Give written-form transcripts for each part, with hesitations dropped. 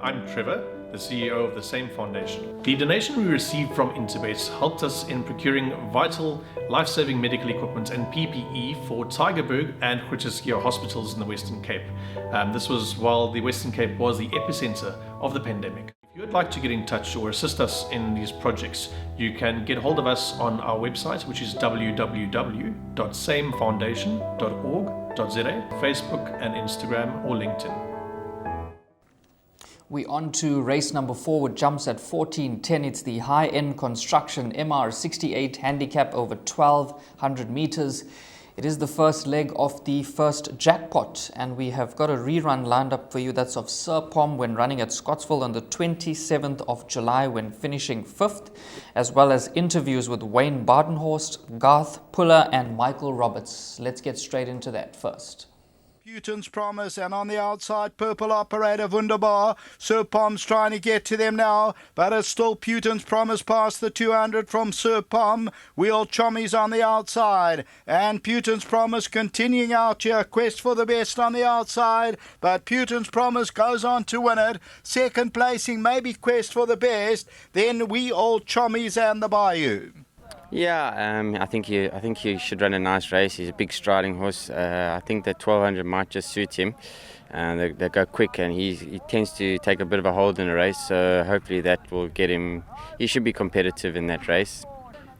I'm Trevor, the CEO of the same foundation. The donation we received from Interbase helped us in procuring vital life-saving medical equipment and PPE for Tygerberg and Groote hospitals in the Western Cape. This was while the Western Cape was the epicenter of the pandemic. If you would like to get in touch or assist us in these projects, you can get hold of us on our website, which is www.samefoundation.org.za, Facebook and Instagram or LinkedIn. We're on to race number 4 with jumps at 14.10. It's the high-end construction MR68 handicap over 1,200 meters. It is the first leg of the first jackpot, and we have got a rerun lined up for you. That's of Sir Pom when running at Scottsville on the 27th of July when finishing 5th, as well as interviews with Wayne Badenhorst, Garth Puller and Michael Roberts. Let's get straight into that first. Putin's Promise, and on the outside, Purple Operator Wunderbar. Sir Pom's trying to get to them now, but it's still Putin's Promise past the 200 from Sir Pom. Wheel Chommies on the outside, and Putin's Promise continuing out here. Quest for the Best on the outside, but Putin's Promise goes on to win it. Second placing, maybe Quest for the Best, then We Old Chommies and the Bayou. Yeah, I think he should run a nice race. He's a big striding horse. I think the 1200 might just suit him. They go quick, and he tends to take a bit of a hold in a race. So hopefully that will get him. He should be competitive in that race.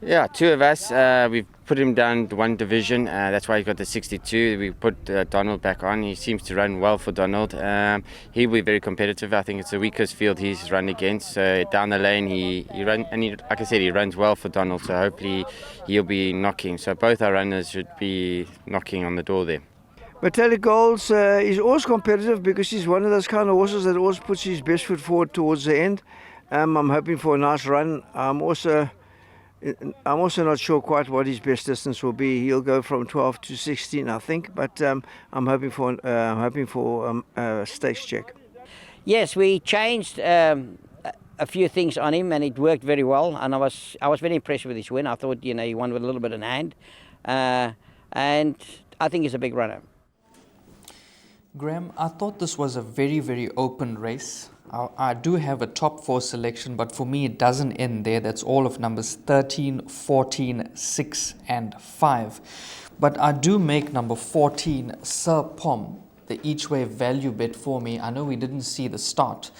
Yeah, two of us. We've put him down to one division. That's why he got the 62. We put Donald back on. He seems to run well for Donald. He'll be very competitive. I think it's the weakest field he's run against. So down the lane, he runs, and like I said, he runs well for Donald. So hopefully he'll be knocking. So both our runners should be knocking on the door there. Metallic Golds is always competitive because he's one of those kind of horses that always puts his best foot forward towards the end. I'm hoping for a nice run. I'm also not sure quite what his best distance will be. He'll go from 12 to 16, I think, but I'm hoping for a stakes check. Yes, we changed a few things on him, and it worked very well. And I was very impressed with his win. I thought he won with a little bit in hand, and I think he's a big runner. Graham, I thought this was a very, very open race. I do have a top 4 selection, but for me it doesn't end there. That's all of numbers 13, 14, 6 and 5. But I do make number 14, Sir Pom, the each-way value bet for me. I know we didn't see the start.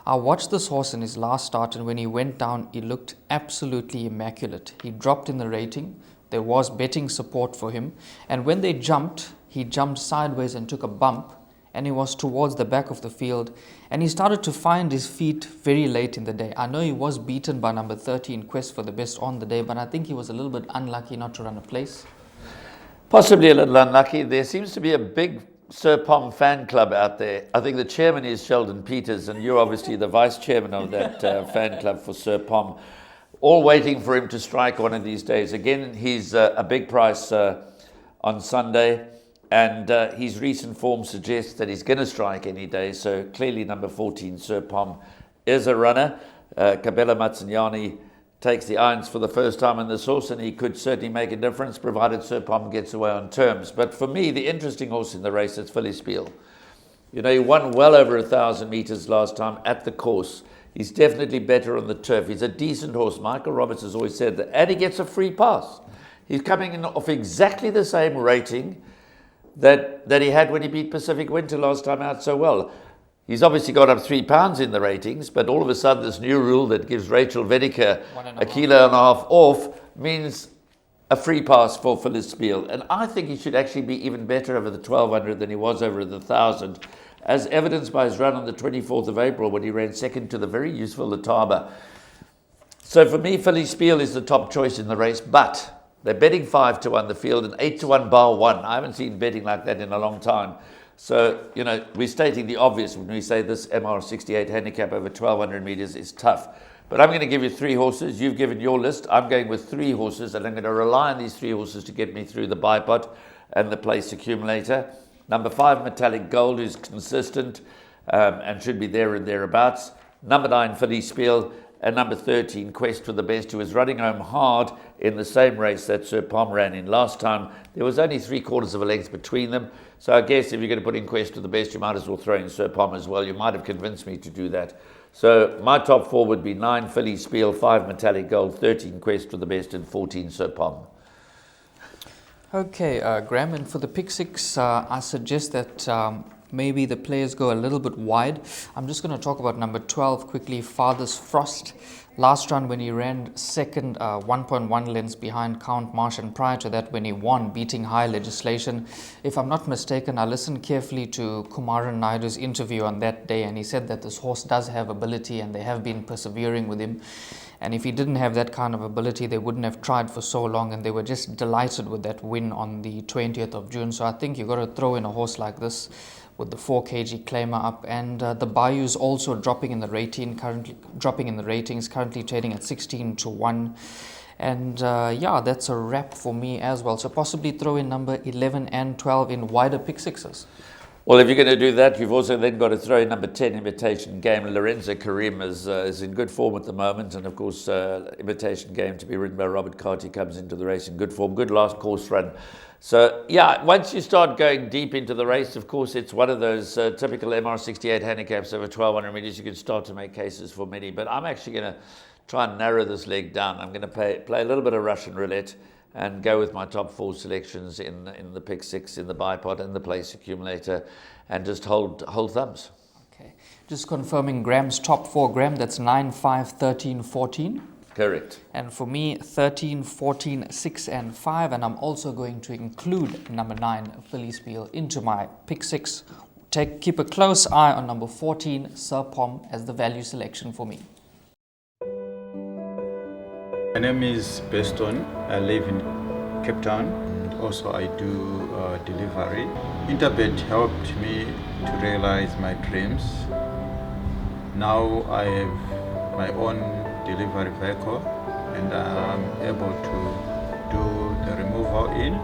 I watched this horse in his last start, and when he went down, he looked absolutely immaculate. He dropped in the rating. There was betting support for him. And when they jumped, he jumped sideways and took a bump, and he was towards the back of the field, and he started to find his feet very late in the day. I know he was beaten by number 13, Quest for the Best, on the day, but I think he was a little bit unlucky not to run a place. Possibly a little unlucky. There seems to be a big Sir Pom fan club out there. I think the chairman is Sheldon Peters, and you're obviously the vice chairman of that fan club for Sir Pom. All waiting for him to strike one of these days. Again, he's a big price on Sunday. And his recent form suggests that he's going to strike any day. So clearly number 14, Sir Pom, is a runner. Kabela Matsinyane takes the irons for the first time in this horse, and he could certainly make a difference provided Sir Pom gets away on terms. But for me, the interesting horse in the race is Philly Spiel. You know, he won well over 1,000 meters last time at the course. He's definitely better on the turf. He's a decent horse. Michael Roberts has always said that. And he gets a free pass. He's coming in off exactly the same rating that he had when he beat Pacific Winter last time out so well. He's obviously got up 3 pounds in the ratings, but all of a sudden this new rule that gives Rachel Vedeker a kilo and a half off means a free pass for Phyllis Spiel. And I think he should actually be even better over the 1,200 than he was over the 1,000, as evidenced by his run on the 24th of April when he ran second to the very useful Lataba. So for me, Phyllis Spiel is the top choice in the race, but they're betting 5-1 the field and 8-1 bar 1. I haven't seen betting like that in a long time. So, you know, we're stating the obvious when we say this MR68 handicap over 1,200 meters is tough. But I'm going to give you 3 horses. You've given your list. I'm going with 3 horses, and I'm going to rely on these 3 horses to get me through the bipod and the place accumulator. Number 5, Metallic Gold, who's consistent and should be there and thereabouts. Number 9, Philly Spiel. and number 13, Quest for the Best, who is running home hard in the same race that Sir Pom ran in last time. There was only 3/4 of a length between them. So I guess if you're going to put in Quest for the Best, you might as well throw in Sir Pom as well. You might have convinced me to do that. So my top 4 would be 9 Philly Spiel, 5 Metallic Gold, 13 Quest for the Best, and 14 Sir Pom. Okay, Graham, and for the pick 6, I suggest that maybe the players go a little bit wide. I'm just going to talk about number 12 quickly, Father's Frost. Last run when he ran second, 1.1 lengths behind Count Marsh, and prior to that when he won, beating high legislation. If I'm not mistaken, I listened carefully to Kumaran Naidu's interview on that day, and he said that this horse does have ability and they have been persevering with him. And if he didn't have that kind of ability, they wouldn't have tried for so long, and they were just delighted with that win on the 20th of June. So I think you've got to throw in a horse like this with the 4 kg claimer up, and the Bayou's also dropping in the ratings, currently trading at 16-1. And yeah, that's a wrap for me as well. So possibly throw in number 11 and 12 in wider pick 6s. Well, if you're going to do that, you've also then got to throw in number 10, Imitation Game. Lorenzo Karim is in good form at the moment. And of course, Imitation Game, to be ridden by Robert Carty, comes into the race in good form. Good last course run. So, yeah, once you start going deep into the race, of course, it's one of those typical MR68 handicaps over 1,200 meters. You can start to make cases for many. But I'm actually going to try and narrow this leg down. I'm going to play a little bit of Russian roulette and go with my top 4 selections in the pick 6, in the bipod, and the place accumulator, and just hold thumbs. Okay, just confirming Graham's top 4, Graham, that's 9, 5, 13, 14. Correct. And for me, 13, 14, 6 and 5, and I'm also going to include number 9, Philly Spiel, into my pick 6. Keep a close eye on number 14, Sir Pom, as the value selection for me. My name is Beston. I live in Cape Town. Also, I do delivery. Interbet helped me to realize my dreams. Now I have my own delivery vehicle, and I'm able to do the removal in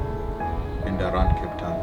and around Cape Town.